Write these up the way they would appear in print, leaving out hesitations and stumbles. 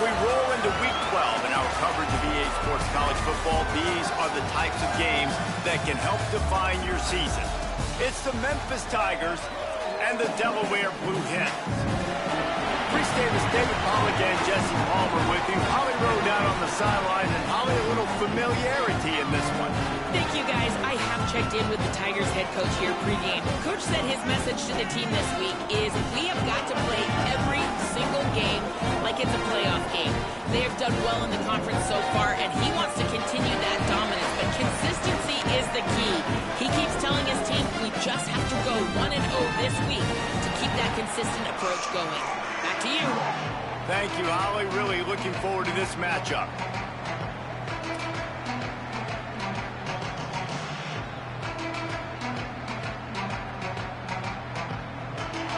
we roll into Week 12 in our coverage of EA Sports College Football, these are the types of games that can help define your season. It's the Memphis Tigers and the Delaware Blue Hens. Chris Davis, David Pollack, and Jesse Palmer with you. Holly rode down on the sideline, and Holly, a little familiarity in this one. Thank you, guys. I have checked in with the Tigers head coach here pregame. Coach said his message to the team this week is we have got to play every single game like it's a playoff game. They have done well in the conference so far, and he wants to continue that dominance, but consistency is the key. He keeps telling his team we just have to go 1-0 this week to keep that consistent approach going. Back to you. Thank you, Holly. Really looking forward to this matchup.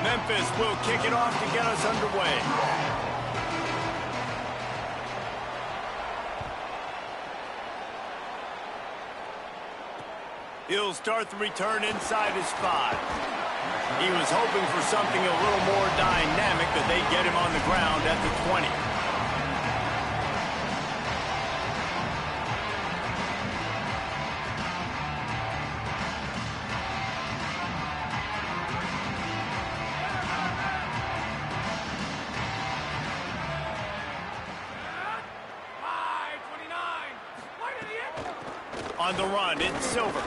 Memphis will kick it off to get us underway. He'll start the return inside his 5. He was hoping for something a little more dynamic, that they get him on the ground at the 20. On the run, it's Silver.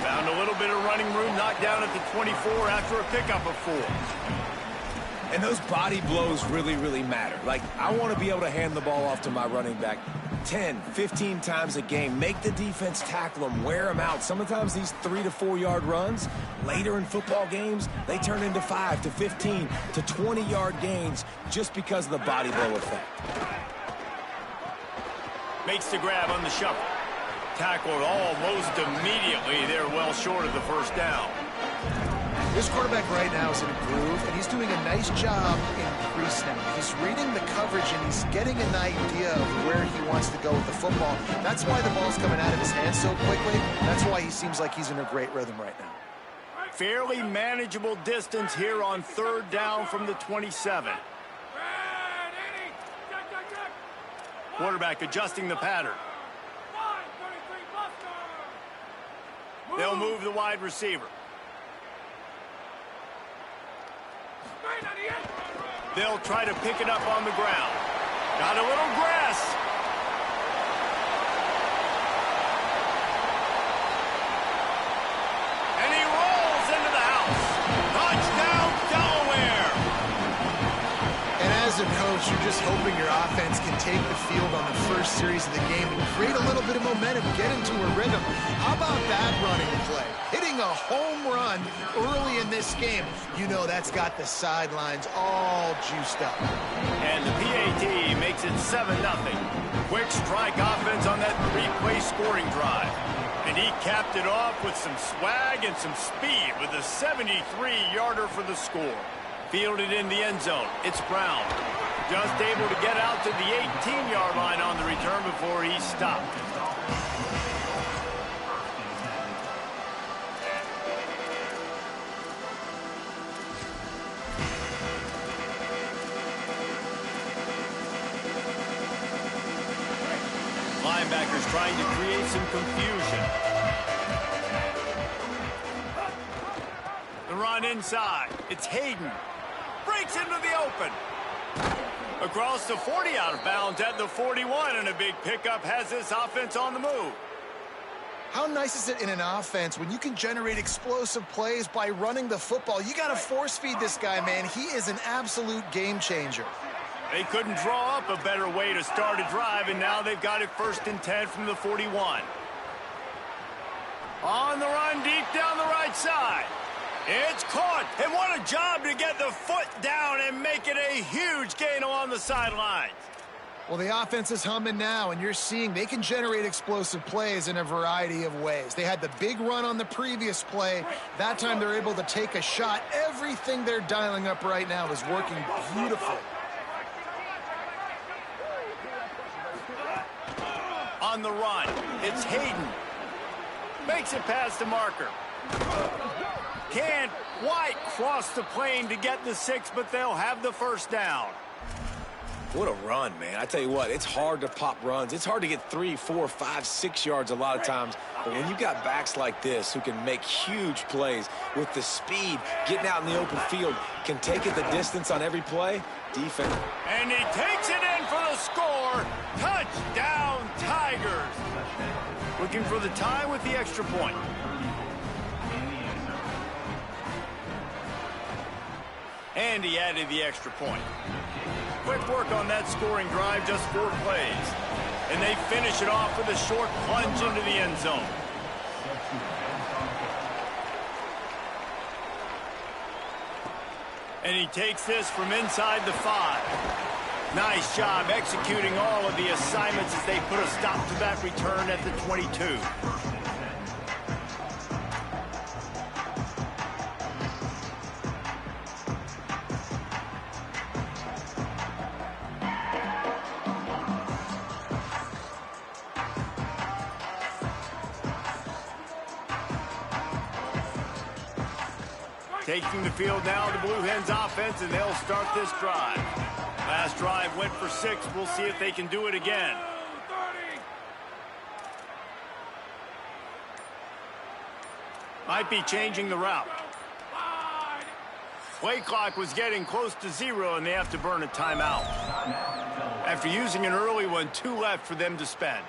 Found a little bit of running room, knocked down at the 24 after a pickup of 4. And those body blows really, really matter. Like, I want to be able to hand the ball off to my running back 10, 15 times a game. Make the defense tackle them, wear them out. Sometimes these 3 to 4 yard runs, later in football games, they turn into 5 to 15 to 20 yard gains just because of the body blow effect. Makes the grab on the shuffle. Tackled almost immediately. They're well short of the first down. This quarterback right now is in a groove, and he's doing a nice job in pre-snap. He's reading the coverage, and he's getting an idea of where he wants to go with the football. That's why the ball's coming out of his hands so quickly. That's why he seems like he's in a great rhythm right now. Fairly manageable distance here on 3rd down from the 27. Quarterback adjusting the pattern. They'll move the wide receiver. They'll try to pick it up on the ground. Got a little grass. And he rolls into the house. Touchdown, Delaware. And as a coach, you're just hoping your offense can take the field on the first series of the game and create a little bit of momentum, get into a rhythm. How about that running play? Hitting a home run early in this game. You know that's got the sidelines all juiced up. And the PAT makes it 7-0. Quick strike offense on that 3-play scoring drive. And he capped it off with some swag and some speed with a 73-yarder for the score. Fielded in the end zone. It's Brown. Just able to get out to the 18-yard line on the return before he stopped. Linebackers trying to create some confusion. The run inside. It's Hayden. Breaks into the open. Across the 40, out of bounds at the 41, and a big pickup has this offense on the move. How nice is it in an offense when you can generate explosive plays by running the football? You got to force feed this guy, man. He is an absolute game changer. They couldn't draw up a better way to start a drive, and now they've got it 1st and 10 from the 41. On the run, deep down the right side. It's caught, and what a job to get the foot down and make it a huge gain along the sidelines. Well, the offense is humming now, and you're seeing they can generate explosive plays in a variety of ways. They had the big run on the previous play. That time they're able to take a shot. Everything they're dialing up right now is working beautifully. On the run, it's Hayden. Makes it past the marker. Can't quite cross the plane to get the 6, but they'll have the 1st down. What a run, man. I tell you what, it's hard to pop runs. It's hard to get 3, 4, 5, 6 yards a lot of times. But when you got backs like this who can make huge plays with the speed, getting out in the open field, can take it the distance on every play, defense. And he takes it in for the score. Touchdown, Tigers. Looking for the tie with the extra point. And he added the extra point. Quick work on that scoring drive, just 4 plays. And they finish it off with a short plunge into the end zone. And he takes this from inside the 5. Nice job executing all of the assignments as they put a stop to that return at the 22. Taking the field now, the Blue Hens offense, and they'll start this drive. Last drive went for 6. We'll see if they can do it again. Might be changing the route. Play clock was getting close to 0, and they have to burn a timeout. After using an early one, 2 left for them to spend.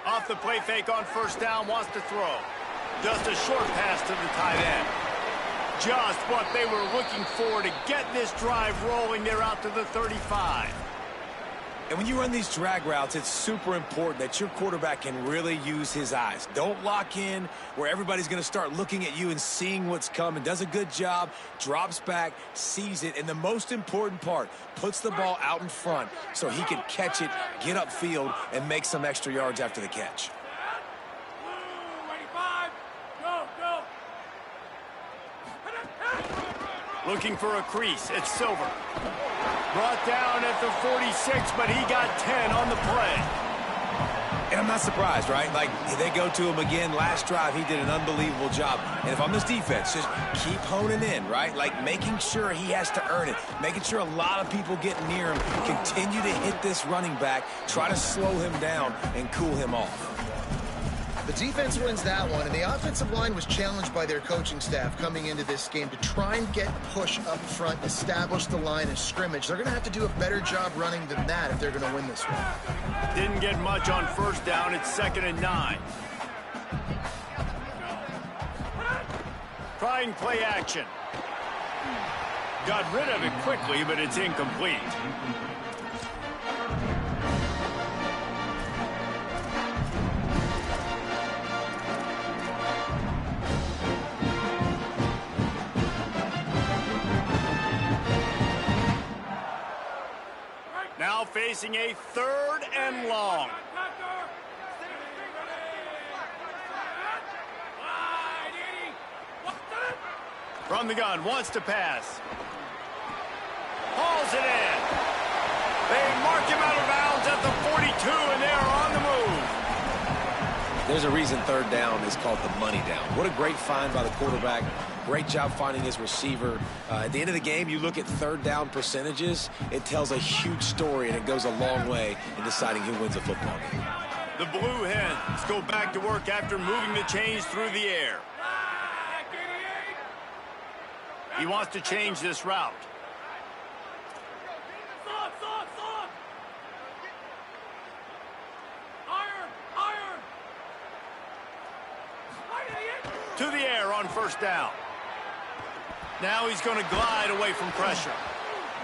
Off the play fake on first down, wants to throw. Just a short pass to the tight end. Just what they were looking for to get this drive rolling. They're out to the 35. And when you run these drag routes, it's super important that your quarterback can really use his eyes. Don't lock in where everybody's going to start looking at you and seeing what's coming. Does a good job, drops back, sees it, and the most important part, puts the ball out in front so he can catch it, get upfield, and make some extra yards after the catch. Looking for a crease. It's Silver. Brought down at the 46, but he got 10 on the play. And I'm not surprised, right? Like, they go to him again. Last drive, he did an unbelievable job. And if I'm this defense, just keep honing in, right? Like, making sure he has to earn it. Making sure a lot of people get near him. Continue to hit this running back. Try to slow him down and cool him off. The defense wins that one, and the offensive line was challenged by their coaching staff coming into this game to try and get push up front, establish the line of scrimmage. They're going to have to do a better job running than that if they're going to win this one. Didn't get much on first down. It's 2nd and 9. Trying play action. Got rid of it quickly, but it's incomplete. Now facing a 3rd and long. From the gun, wants to pass. Hauls it in. They mark him out of bounds at the 42, and they are on the move. There's a reason 3rd down is called the money down. What a great find by the quarterback. Great job finding his receiver. At the end of the game, you look at 3rd down percentages. It tells a huge story, and it goes a long way in deciding who wins a football game. The Blue Hens go back to work after moving the chains through the air. He wants to change this route. To the air on first down. Now he's going to glide away from pressure.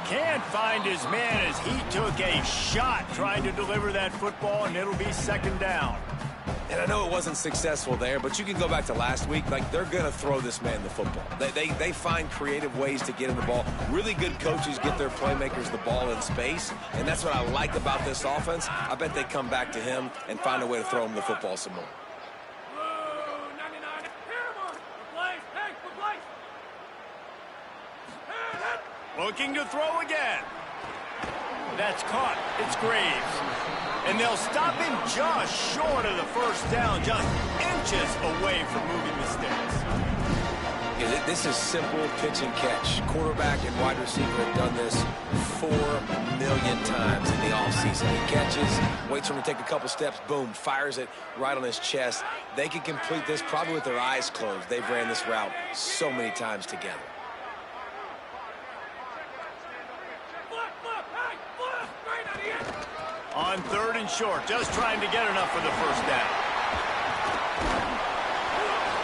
Can't find his man as he took a shot trying to deliver that football, and it'll be 2nd down. And I know it wasn't successful there, but you can go back to last week. Like, they're going to throw this man the football. They find creative ways to get him the ball. Really good coaches get their playmakers the ball in space, and that's what I like about this offense. I bet they come back to him and find a way to throw him the football some more. Looking to throw again. That's caught. It's Graves. And they'll stop him just short of the first down, just inches away from moving the sticks. Yeah, this is simple pitch and catch. Quarterback and wide receiver have done this 4 million times in the offseason. He catches, waits for him to take a couple steps, boom, fires it right on his chest. They can complete this probably with their eyes closed. They've ran this route so many times together. On 3rd and short, just trying to get enough for the first down.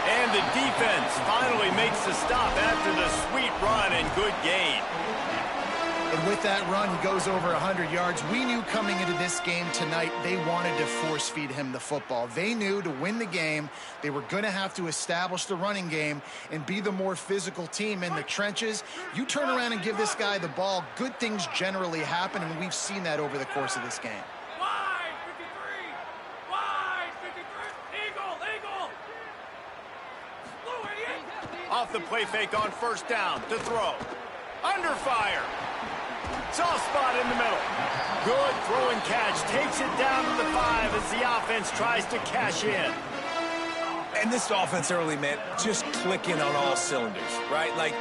And the defense finally makes the stop after the sweet run and good gain. And with that run, he goes over 100 yards. We knew coming into this game tonight, they wanted to force feed him the football. They knew to win the game, they were going to have to establish the running game and be the more physical team in the trenches. You turn around and give this guy the ball, good things generally happen, and we've seen that over the course of this game. Wide 53! Wide 53! Eagle! Off the play fake on first down to throw. Under fire. Soft spot in the middle. Good throw and catch. Takes it down to the 5 as the offense tries to cash in. And this offense early, man, just clicking on all cylinders, right? Like,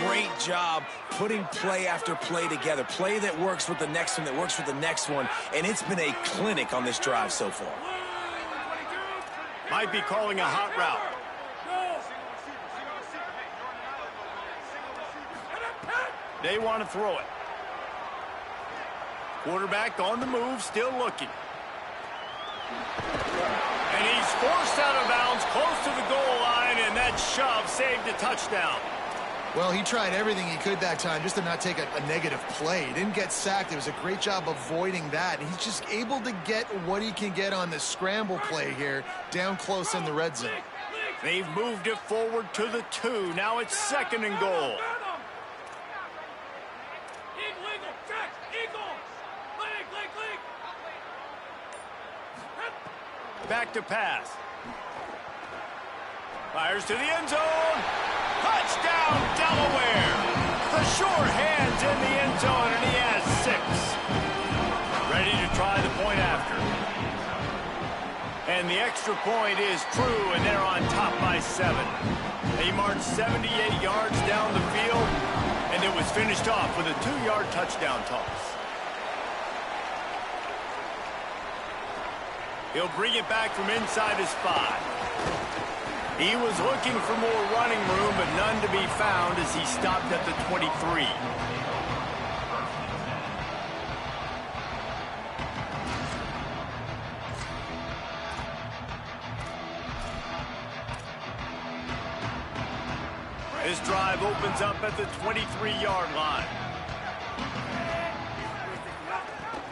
great job putting play after play together. Play that works with the next one, that works with the next one. And it's been a clinic on this drive so far. Might be calling a hot route. They want to throw it. Quarterback on the move, still looking. And he's forced out of bounds, close to the goal line, and that shove saved a touchdown. Well, he tried everything he could that time just to not take a negative play. He didn't get sacked. It was a great job avoiding that. He's just able to get what he can get on the scramble play here, down close in the red zone. They've moved it forward to the 2. Now it's 2nd and goal. Back to pass. Fires to the end zone. Touchdown, Delaware. The sure hands in the end zone, and he has 6. Ready to try the point after. And the extra point is true, and they're on top by 7. They marched 78 yards down the field, and it was finished off with a 2-yard touchdown toss. He'll bring it back from inside his 5. He was looking for more running room, but none to be found as he stopped at the 23. This drive opens up at the 23-yard line.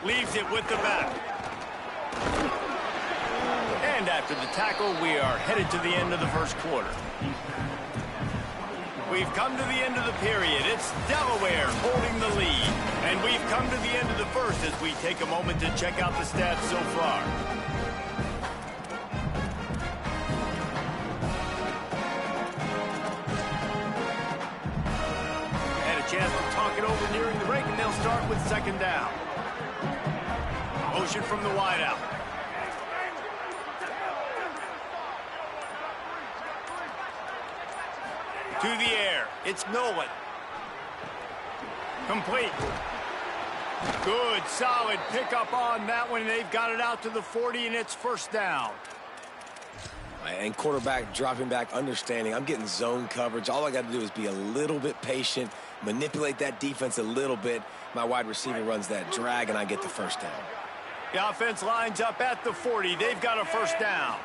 Leaves it with the back. And after the tackle, we are headed to the end of the first quarter. We've come to the end of the period. It's Delaware holding the lead. And we've come to the end of the first as we take a moment to check out the stats so far. Had a chance to talk it over during the break, and they'll start with 2nd down. Motion from the wideout. To the air. It's Nolan. Complete. Good, solid pickup on that one. They've got it out to the 40, and it's 1st down. And quarterback dropping back, understanding I'm getting zone coverage. All I got to do is be a little bit patient, manipulate that defense a little bit. My wide receiver runs that drag, and I get the 1st down. The offense lines up at the 40. They've got a 1st down.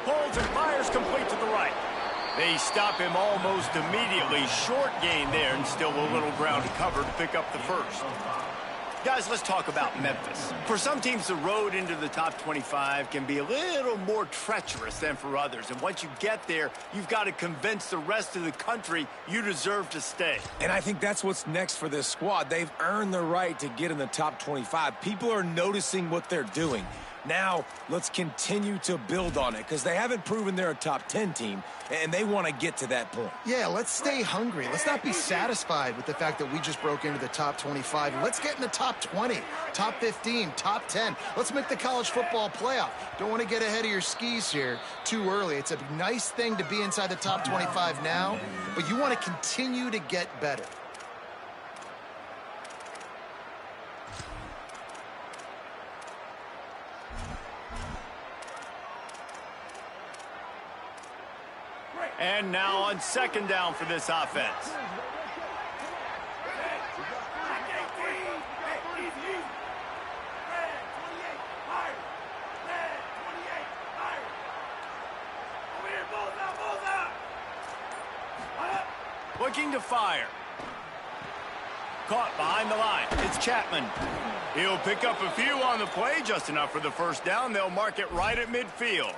Holds and fires complete to the right. They stop him almost immediately. Short gain there, and still a little ground to cover to pick up the 1st. Guys, let's talk about Memphis. For some teams, the road into the top 25 can be a little more treacherous than for others. And once you get there, you've got to convince the rest of the country you deserve to stay. And I think that's what's next for this squad. They've earned the right to get in the top 25. People are noticing what they're doing. Now, let's continue to build on it because they haven't proven they're a top 10 team, and they want to get to that point. Yeah, let's stay hungry. Let's not be satisfied with the fact that we just broke into the top 25. Let's get in the top 20, top 15, top 10. Let's make the college football playoff. Don't want to get ahead of your skis here too early. It's a nice thing to be inside the top 25 now, but you want to continue to get better. And now on second down for this offense. Looking to fire. Caught behind the line. It's Chapman. He'll pick up a few on the play, just enough for the first down. They'll mark it right at midfield.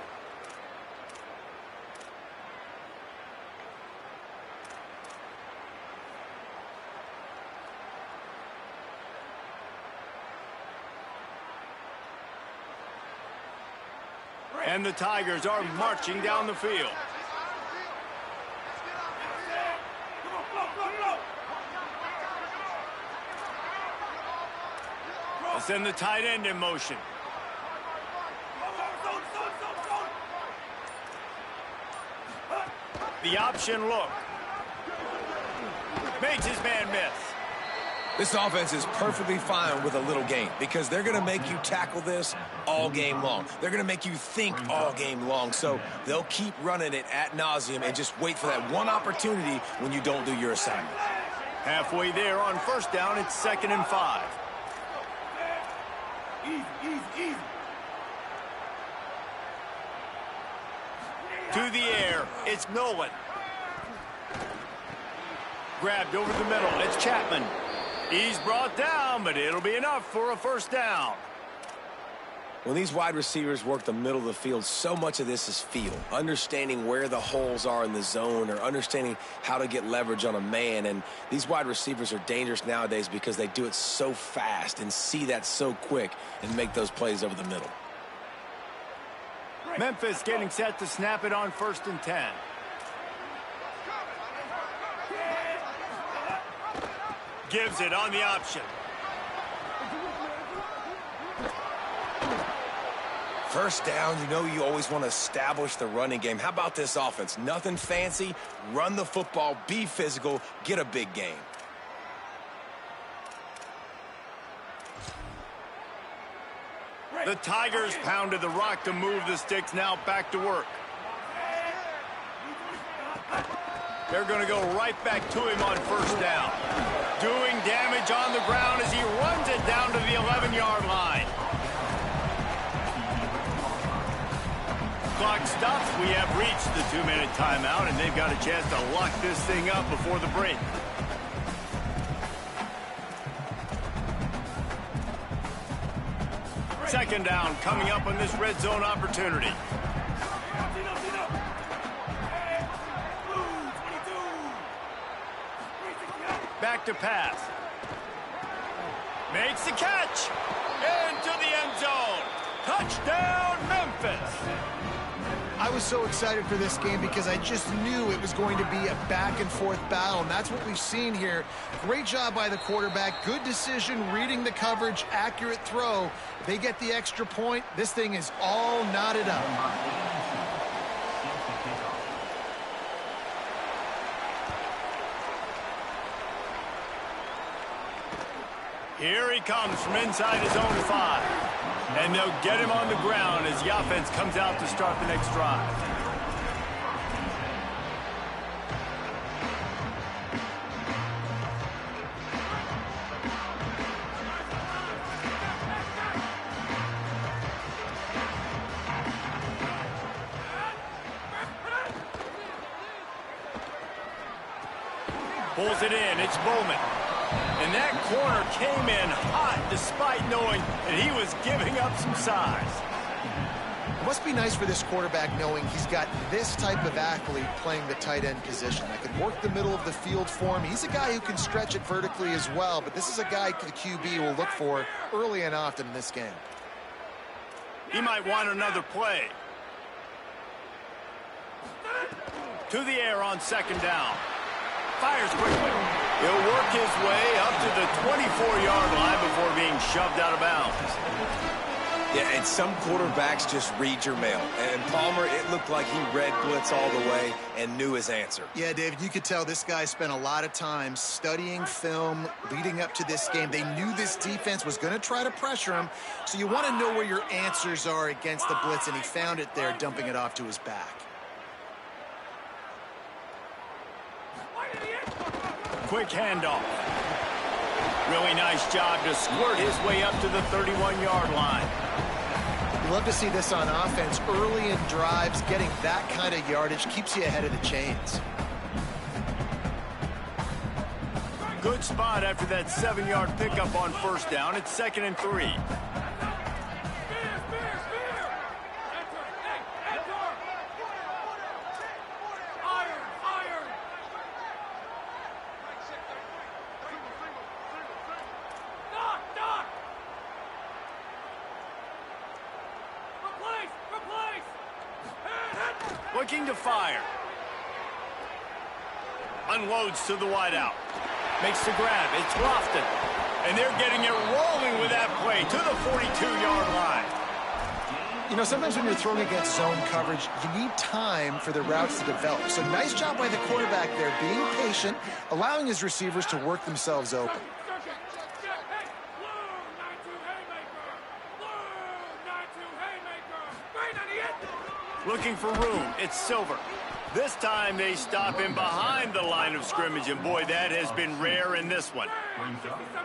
And the Tigers are marching down the field. They'll send the tight end in motion. The option look. Makes his man miss. This offense is perfectly fine with a little game because they're going to make you tackle this all game long. They're going to make you think all game long. So they'll keep running it ad nauseum and just wait for that one opportunity when you don't do your assignment. Halfway there on first down, it's 2nd and 5. Easy. To the air, it's Nolan. Grabbed over the middle, it's Chapman. He's brought down, but it'll be enough for a first down. When these wide receivers work the middle of the field, so much of this is feel. Understanding where the holes are in the zone or understanding how to get leverage on a man. And these wide receivers are dangerous nowadays because they do it so fast and see that so quick and make those plays over the middle. Memphis getting set to snap it on 1st and 10. Gives it on the option. First down, you know you always want to establish the running game. How about this offense? Nothing fancy. Run the football, be physical, get a big game. The Tigers pounded the rock to move the sticks. Now back to work. They're going to go right back to him on first down. Doing damage on the ground as he runs it down to the 11-yard line. Clock stops. We have reached the 2-minute timeout, and they've got a chance to lock this thing up before the break. Second down coming up on this red zone opportunity. Back to pass. Makes the catch. Into the end zone. Touchdown, Memphis. I was so excited for this game because I just knew it was going to be a back-and-forth battle, and that's what we've seen here. Great job by the quarterback. Good decision, reading the coverage, accurate throw. They get the extra point. This thing is all knotted up. Here he comes from inside his own 5. And they'll get him on the ground as the offense comes out to start the next drive. Pulls it in. It's Bowman. And that corner came in hot despite knowing that he was giving up some size. It must be nice for this quarterback knowing he's got this type of athlete playing the tight end position that can work the middle of the field for him. He's a guy who can stretch it vertically as well, but this is a guy the QB will look for early and often in this game. He might want another play. To the air on second down. Fires quickly. He'll work his way up to the 24-yard line before being shoved out of bounds. Yeah, and some quarterbacks just read your mail. And Palmer, it looked like he read blitz all the way and knew his answer. Yeah, David, you could tell this guy spent a lot of time studying film leading up to this game. They knew this defense was going to try to pressure him, so you want to know where your answers are against the blitz, and he found it there, dumping it off to his back. Quick handoff. Really nice job to squirt his way up to the 31-yard line. You love to see this on offense. Early in drives, getting that kind of yardage keeps you ahead of the chains. Good spot after that 7-yard pickup on first down. It's 2nd and 3. Looking to fire. Unloads to the wideout. Makes the grab. It's Lofton. And they're getting it rolling with that play to the 42-yard line. You know, sometimes when you're throwing against zone coverage, you need time for the routes to develop. So nice job by the quarterback there, being patient, allowing his receivers to work themselves open. Looking for room. It's Silver. This time they stop him behind the line of scrimmage, and boy, that has been rare in this one.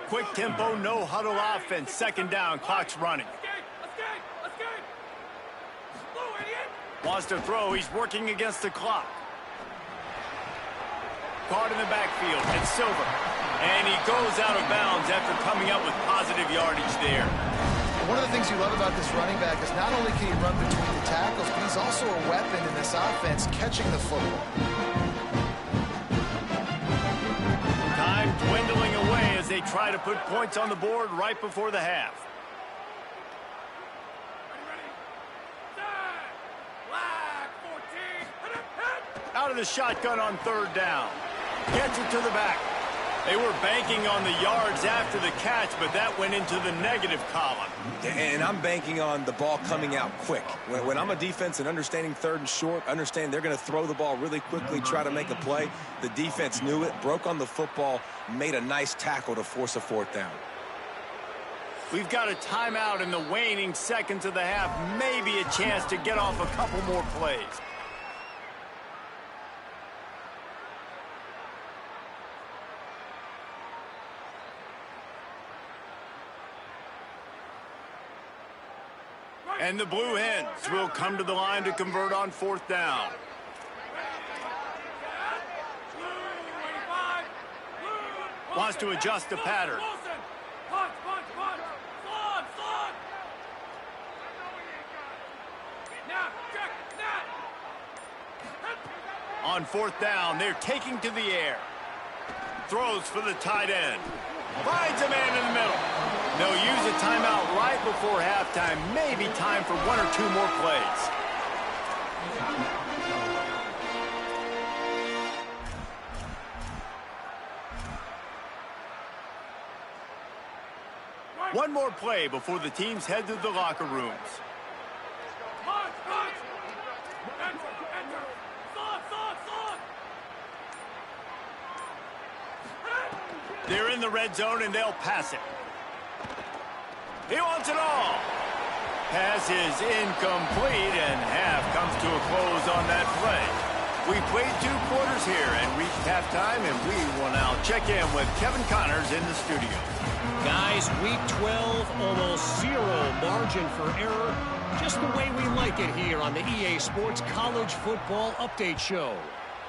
Quick tempo, no huddle offense. 2nd down, clock's running. Wants to throw. He's working against the clock. Caught in the backfield. It's Silver. And he goes out of bounds after coming up with positive yardage there. One of the things you love about this running back is not only can he run between the tackles, but he's also a weapon in this offense, catching the football. Time dwindling away as they try to put points on the board right before the half. Out of the shotgun on 3rd down. Gets it to the back. They were banking on the yards after the catch, but that went into the negative column. And I'm banking on the ball coming out quick. When I'm a defense and understanding 3rd and short, understand they're going to throw the ball really quickly, try to make a play. The defense knew it, broke on the football, made a nice tackle to force a 4th down. We've got a timeout in the waning seconds of the half. Maybe a chance to get off a couple more plays. And the Blue Hens will come to the line to convert on 4th down. Wants to adjust the pattern. On 4th down, they're taking to the air. Throws for the tight end. Finds a man in the middle. They'll use a timeout right before halftime. Maybe time for 1 or 2 more plays. One more play before the teams head to the locker rooms. They're in the red zone, and they'll pass it. He wants it all. Pass is incomplete, and half comes to a close on that play. We played 2 quarters here and reached halftime, and we will now check in with Kevin Connors in the studio. Guys, week 12, almost 0 margin for error. Just the way we like it here on the EA Sports College Football Update Show.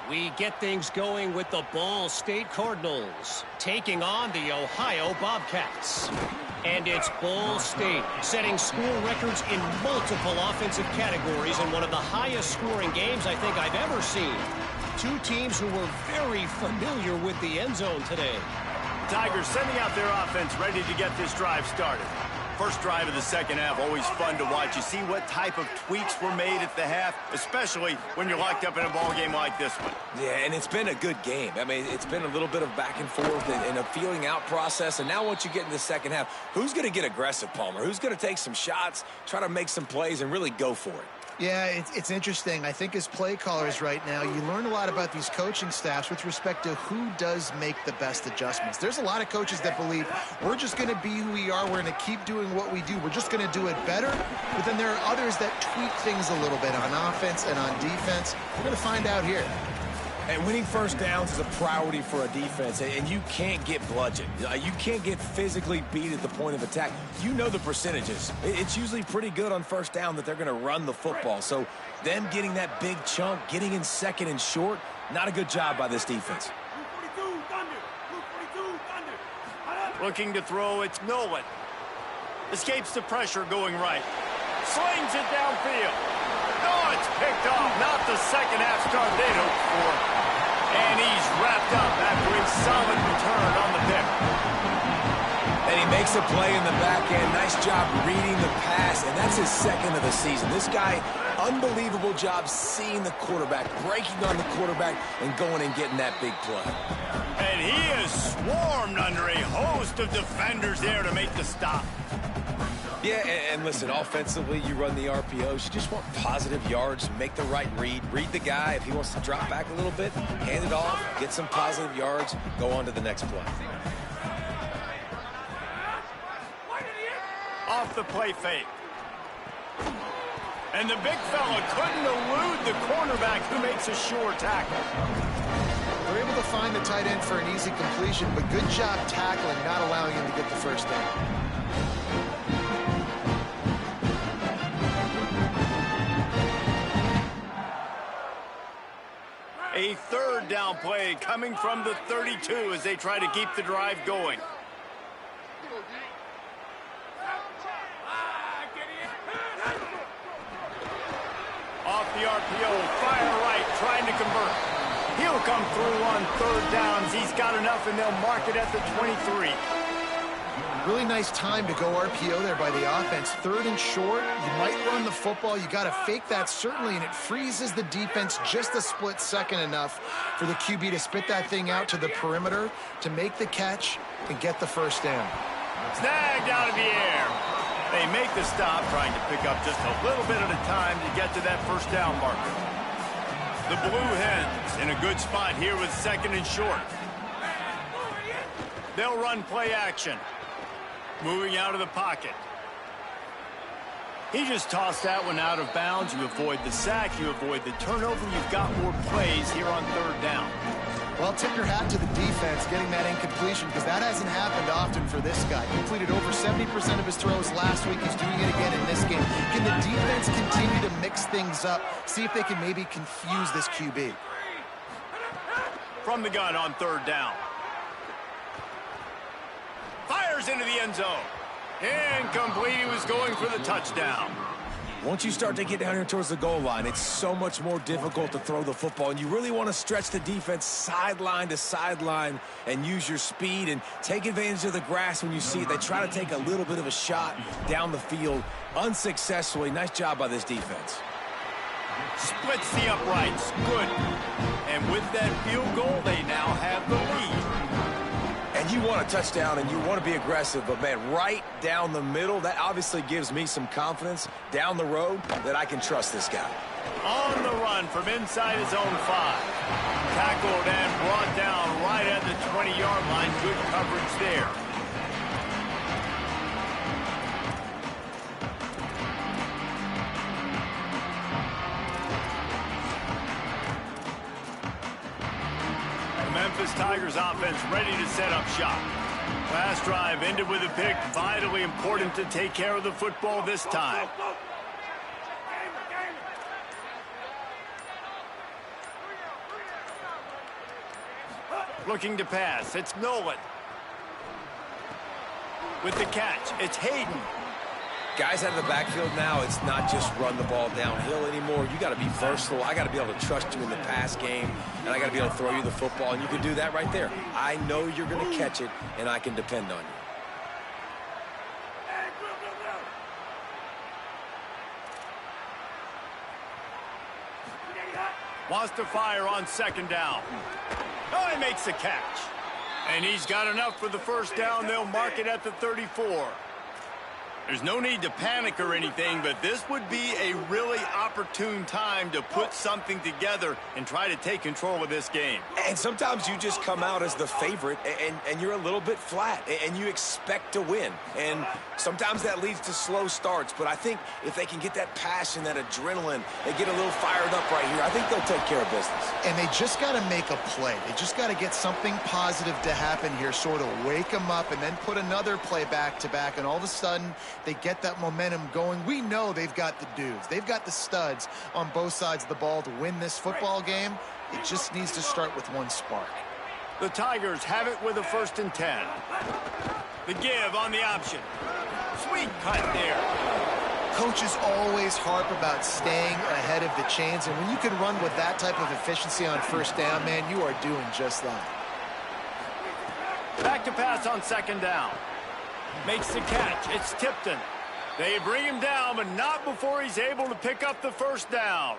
We get things going with the Ball State Cardinals taking on the Ohio Bobcats. And it's Ball State setting school records in multiple offensive categories in one of the highest scoring games I think I've ever seen. 2 teams who were very familiar with the end zone today. Tigers sending out their offense ready to get this drive started. First drive of the second half, always fun to watch. You see what type of tweaks were made at the half, especially when you're locked up in a ball game like this one. Yeah, and it's been a good game. I mean, it's been a little bit of back and forth and a feeling out process. And now once you get in the second half, who's going to get aggressive, Palmer? Who's going to take some shots, try to make some plays, and really go for it? Yeah, it's interesting. I think as play callers right now, you learn a lot about these coaching staffs with respect to who does make the best adjustments. There's a lot of coaches that believe we're just going to be who we are. We're going to keep doing what we do. We're just going to do it better. But then there are others that tweak things a little bit on offense and on defense. We're going to find out here. And winning first downs is a priority for a defense, and you can't get bludgeoned. You can't get physically beat at the point of attack. You know the percentages. It's usually pretty good on first down that they're going to run the football. So them getting that big chunk, getting in second and short, not a good job by this defense. Looking to throw, it's Nolan. Escapes the pressure going right. Slings it downfield. Oh, it's picked off. Not the second half start they'd hoped for. And he's wrapped up after a solid return on the pick. And he makes a play in the back end. Nice job reading the pass, and that's his second of the season. This guy, unbelievable job seeing the quarterback, breaking on the quarterback, and going and getting that big play. And he is swarmed under a host of defenders there to make the stop. Yeah, and listen, offensively, you run the RPOs. You just want positive yards, make the right read. Read the guy. If he wants to drop back a little bit, hand it off, get some positive yards, go on to the next play. Off the play fake. And the big fella couldn't elude the cornerback who makes a sure tackle. They're able to find the tight end for an easy completion, but good job tackling, not allowing him to get the first down. A third down play coming from the 32 as they try to keep the drive going. Off the RPO, fire right, trying to convert. He'll come through on third downs. He's got enough, and they'll mark it at the 23. Really nice time to go RPO there by the offense. Third and short, you might run the football. You got to fake that, certainly, and it freezes the defense just a split second enough for the QB to spit that thing out to the perimeter, to make the catch, and get the first down. Snagged out of the air. They make the stop, trying to pick up just a little bit at a time to get to that first down marker. The Blue Hens in a good spot here with second and short. They'll run play action. Moving out of the pocket. He just tossed that one out of bounds. You avoid the sack. You avoid the turnover. You've got more plays here on third down. Well, tip your hat to the defense getting that incompletion, because that hasn't happened often for this guy. Completed over 70% of his throws last week. He's doing it again in this game. Can the defense continue to mix things up? See if they can maybe confuse this QB. From the gun on third down. Fires into the end zone. Incomplete. He was going for the touchdown. Once you start to get down here towards the goal line, it's so much more difficult to throw the football, and you really want to stretch the defense sideline to sideline and use your speed and take advantage of the grass when you see it. They try to take a little bit of a shot down the field unsuccessfully. Nice job by this defense. Splits the uprights. Good. And with that field goal, they now have the lead. And you want a touchdown, and you want to be aggressive, but, man, right down the middle, that obviously gives me some confidence down the road that I can trust this guy. On the run from inside his own 5. Tackled and brought down right at the 20-yard line. Good coverage there. Memphis Tigers offense ready to set up shop. Last drive ended with a pick. Vitally important to take care of the football this time. Looking to pass. It's Nolan. With the catch, it's Hayden. Guys out of the backfield now, it's not just run the ball downhill anymore. You got to be versatile. I got to be able to trust you in the pass game, and I got to be able to throw you the football, and you can do that right there. I know you're going to catch it, and I can depend on you. Wants to fire on second down. Oh, he makes the catch. And he's got enough for the first down. They'll mark it at the 34. There's no need to panic or anything, but this would be a really opportune time to put something together and try to take control of this game. And sometimes you just come out as the favorite, and you're a little bit flat, and you expect to win. And sometimes that leads to slow starts, but I think if they can get that passion, that adrenaline, they get a little fired up right here, I think they'll take care of business. And they just got to make a play. They just got to get something positive to happen here, sort of wake them up, and then put another play back-to-back, and all of a sudden they get that momentum going. We know they've got the dudes. They've got the studs on both sides of the ball to win this football game. It just needs to start with one spark. The Tigers have it with a 1st and 10. The give on the option. Sweet cut there. Coaches always harp about staying ahead of the chains, and when you can run with that type of efficiency on 1st down, man, you are doing just that. Back to pass on 2nd down. Makes the catch. It's Tipton. They bring him down, but not before he's able to pick up the 1st down.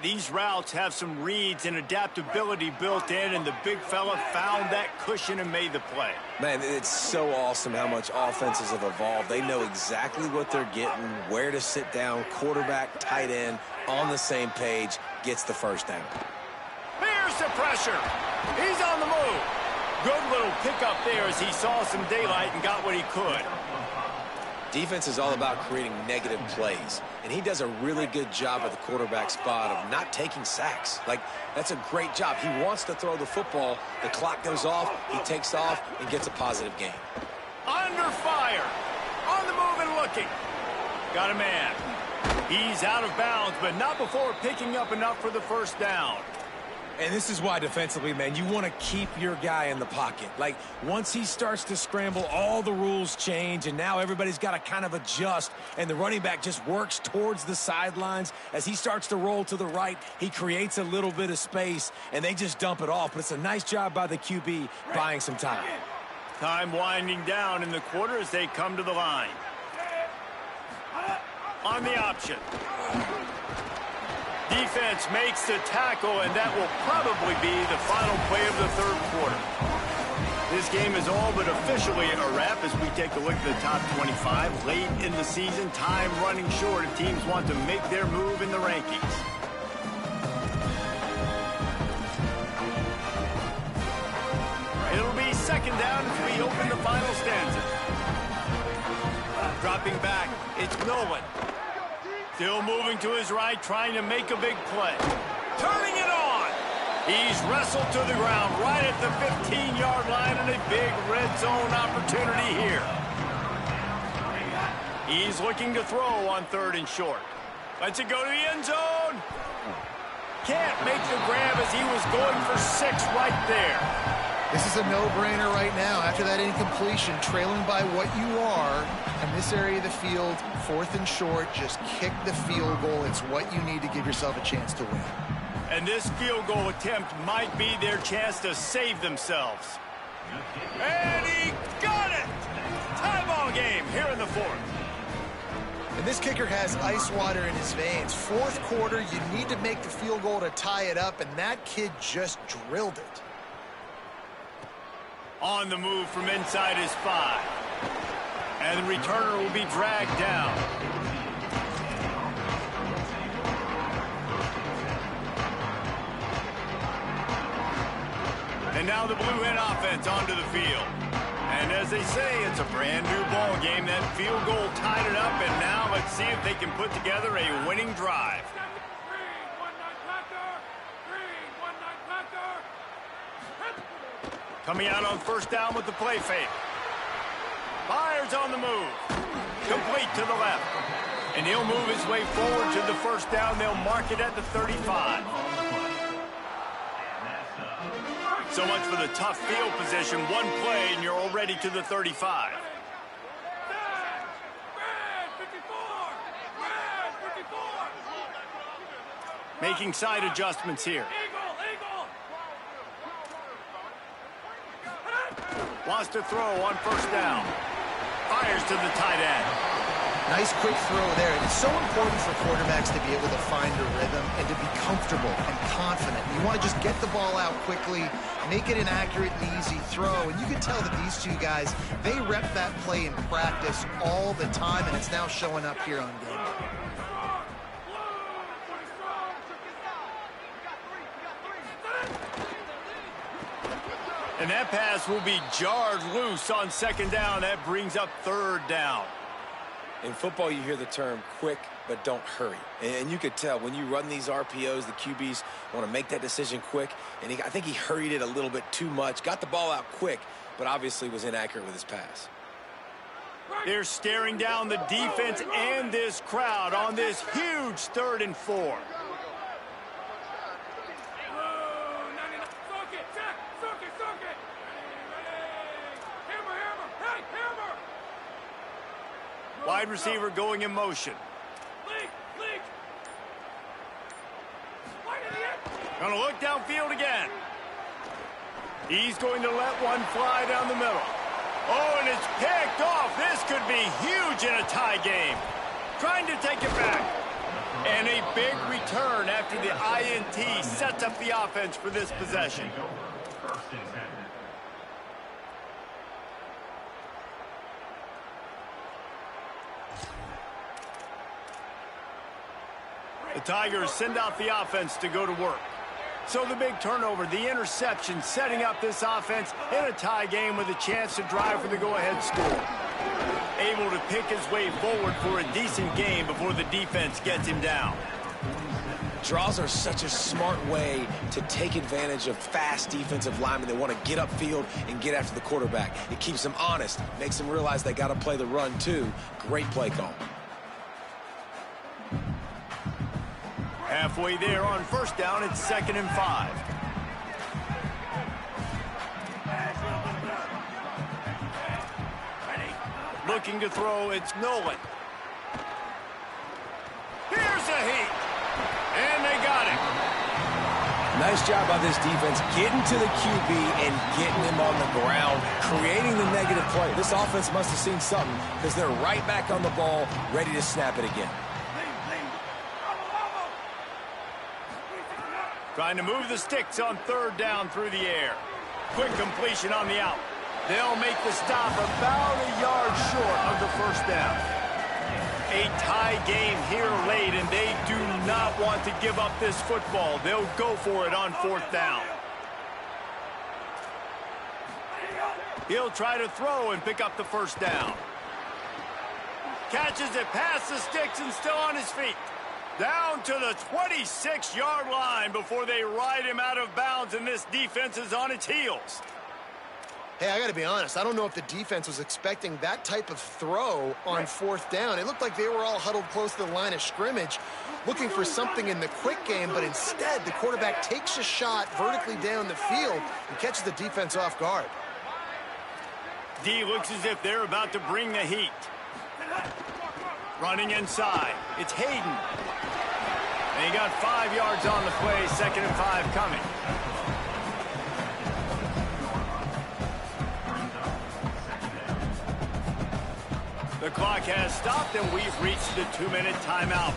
These routes have some reads and adaptability built in, and the big fella found that cushion and made the play. Man, it's so awesome how much offenses have evolved. They know exactly what they're getting, where to sit down, quarterback, tight end, on the same page, gets the 1st down. Here's the pressure. He's on the move. Good little pickup there as he saw some daylight and got what he could. Defense is all about creating negative plays, and he does a really good job at the quarterback spot of not taking sacks. Like, that's a great job. He wants to throw the football. The clock goes off, he takes off, and gets a positive gain. Under fire. On the move and looking. Got a man. He's out of bounds, but not before picking up enough for the 1st down. And this is why defensively, man, you want to keep your guy in the pocket. Like, once he starts to scramble, all the rules change, and now everybody's got to kind of adjust, and the running back just works towards the sidelines. As he starts to roll to the right, he creates a little bit of space, and they just dump it off. But it's a nice job by the QB buying some time. Time winding down in the quarter as they come to the line. On the option. Defense makes the tackle, and that will probably be the final play of the 3rd quarter. This game is all but officially a wrap as we take a look at the top 25. Late in the season, time running short if teams want to make their move in the rankings. It'll be 2nd down as we open the final stanza. Dropping back, it's Nolan. Still moving to his right, trying to make a big play. Turning it on. He's wrestled to the ground right at the 15-yard line, and a big red zone opportunity here. He's looking to throw on 3rd and short. Lets it go to the end zone. Can't make the grab as he was going for 6 right there. This is a no-brainer right now. After that incompletion, trailing by what you are in this area of the field, 4th and short, just kick the field goal. It's what you need to give yourself a chance to win. And this field goal attempt might be their chance to save themselves. And he got it! Tie ball game here in the 4th. And this kicker has ice water in his veins. 4th quarter, you need to make the field goal to tie it up, and that kid just drilled it. On the move from inside his 5. And the returner will be dragged down. And now the Blue Hen offense onto the field. And as they say, it's a brand new ball game. That field goal tied it up, and now let's see if they can put together a winning drive. Coming out on 1st down with the play fake. Fires on the move. Complete to the left. And he'll move his way forward to the 1st down. They'll mark it at the 35. So much for the tough field position. One play, and you're already to the 35. Making side adjustments here. Wants to throw on 1st down. Fires to the tight end. Nice quick throw there. And it's so important for quarterbacks to be able to find a rhythm and to be comfortable and confident. You want to just get the ball out quickly, make it an accurate and easy throw. And you can tell that these two guys, they rep that play in practice all the time, and it's now showing up here on game day. And that pass will be jarred loose on second down. That brings up third down. In football, you hear the term quick, but don't hurry. And you could tell when you run these RPOs, the QBs want to make that decision quick. And I think he hurried it a little bit too much. Got the ball out quick, but obviously was inaccurate with his pass. They're staring down the defense and this crowd on this huge 3rd and 4. Wide receiver going in motion. Going to look downfield again. He's going to let one fly down the middle. Oh, and it's picked off. This could be huge in a tie game. Trying to take it back. And a big return after the INT sets up the offense for this possession. The Tigers send out the offense to go to work. So the big turnover, the interception, setting up this offense in a tie game with a chance to drive for the go-ahead score. Able to pick his way forward for a decent game before the defense gets him down. Draws are such a smart way to take advantage of fast defensive linemen. They want to get upfield and get after the quarterback. It keeps them honest, makes them realize they got to play the run too. Great play call. Halfway there on first down, it's 2nd and 5. Looking to throw, it's Nolan. Here's a heat. And they got him. Nice job by this defense getting to the QB and getting him on the ground, creating the negative play. This offense must have seen something because they're right back on the ball, ready to snap it again. Trying to move the sticks on 3rd down through the air. Quick completion on the out. They'll make the stop about a yard short of the first down. A tie game here late, and they do not want to give up this football. They'll go for it on 4th down. He'll try to throw and pick up the first down. Catches it past the sticks and still on his feet. Down to the 26-yard line before they ride him out of bounds, and this defense is on its heels. Hey, I got to be honest. I don't know if the defense was expecting that type of throw on 4th down. It looked like they were all huddled close to the line of scrimmage, looking for something in the quick game, but instead the quarterback takes a shot vertically down the field and catches the defense off guard. D looks as if they're about to bring the heat. Running inside. It's Hayden. And he got 5 yards on the play. 2nd and 5 coming. The clock has stopped, and we've reached the 2-minute timeout.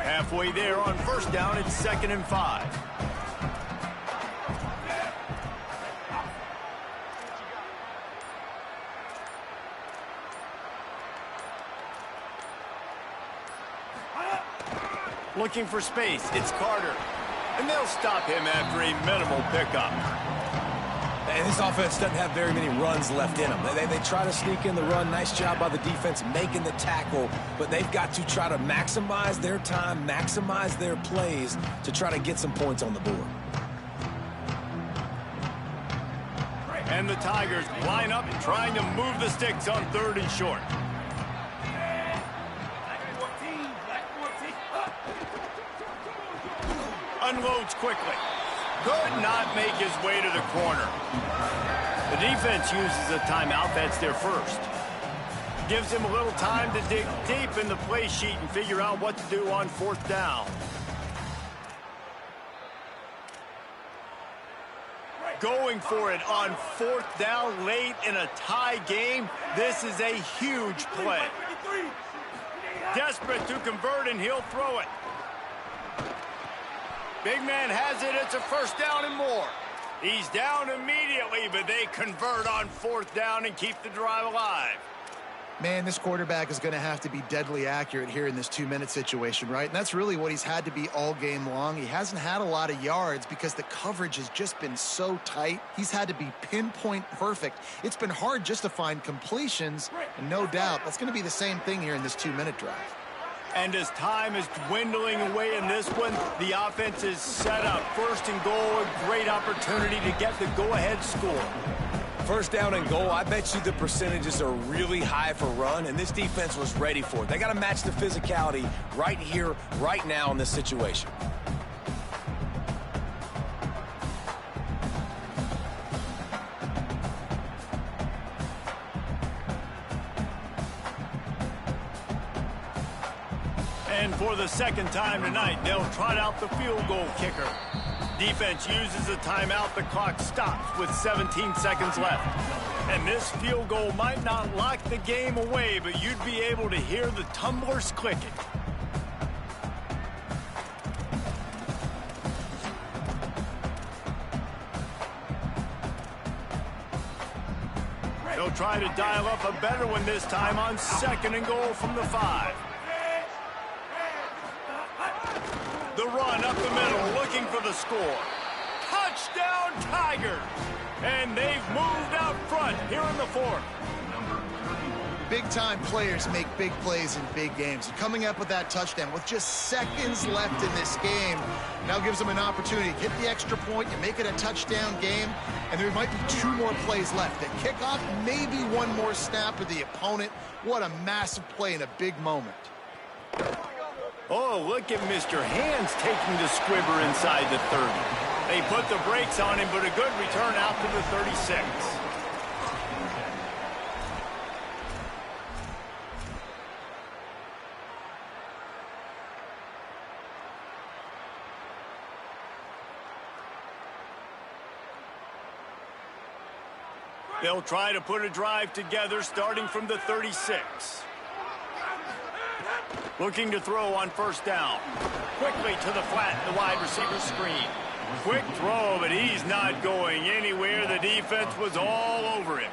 Halfway there on first down, it's 2nd and 5. Looking for space, it's Carter. And they'll stop him after a minimal pickup. And this offense doesn't have very many runs left in them. They try to sneak in the run. Nice job by the defense making the tackle. But they've got to try to maximize their time, maximize their plays to try to get some points on the board. And the Tigers line up trying to move the sticks on 3rd and short. unloads quickly. Could not make his way to the corner. The defense uses a timeout. That's their first. Gives him a little time to dig deep in the play sheet and figure out what to do on fourth down. Going for it on fourth down late in a tie game. This is a huge play. Desperate to convert, and he'll throw it. Big man has it. It's a first down and more. He's down immediately, but they convert on fourth down and keep the drive alive. Man, this quarterback is going to have to be deadly accurate here in this 2-minute situation, right? And that's really what he's had to be all game long. He hasn't had a lot of yards because the coverage has just been so tight. He's had to be pinpoint perfect. It's been hard just to find completions, and no doubt that's going to be the same thing here in this 2-minute drive. And as time is dwindling away in this one, the offense is set up. First and goal, a great opportunity to get the go-ahead score. First down and goal, I bet you the percentages are really high for run, and this defense was ready for it. They got to match the physicality right here, right now in this situation. And for the second time tonight, they'll trot out the field goal kicker. Defense uses a timeout. The clock stops with 17 seconds left. And this field goal might not lock the game away, but you'd be able to hear the tumblers clicking. They'll try to dial up a better one this time on second and goal from the 5. The run up the middle, looking for the score. Touchdown, Tigers! And they've moved out front here in the 4th. Big-time players make big plays in big games. Coming up with that touchdown with just seconds left in this game now gives them an opportunity to get the extra point and make it a touchdown game. And there might be 2 more plays left. The kickoff, maybe 1 more snap of the opponent. What a massive play in a big moment. Oh, look at Mr. Hands taking the squibber inside the 30. They put the brakes on him, but a good return out to the 36. They'll try to put a drive together starting from the 36. Looking to throw on first down. Quickly to the flat, the wide receiver screen. Quick throw, but he's not going anywhere. The defense was all over him.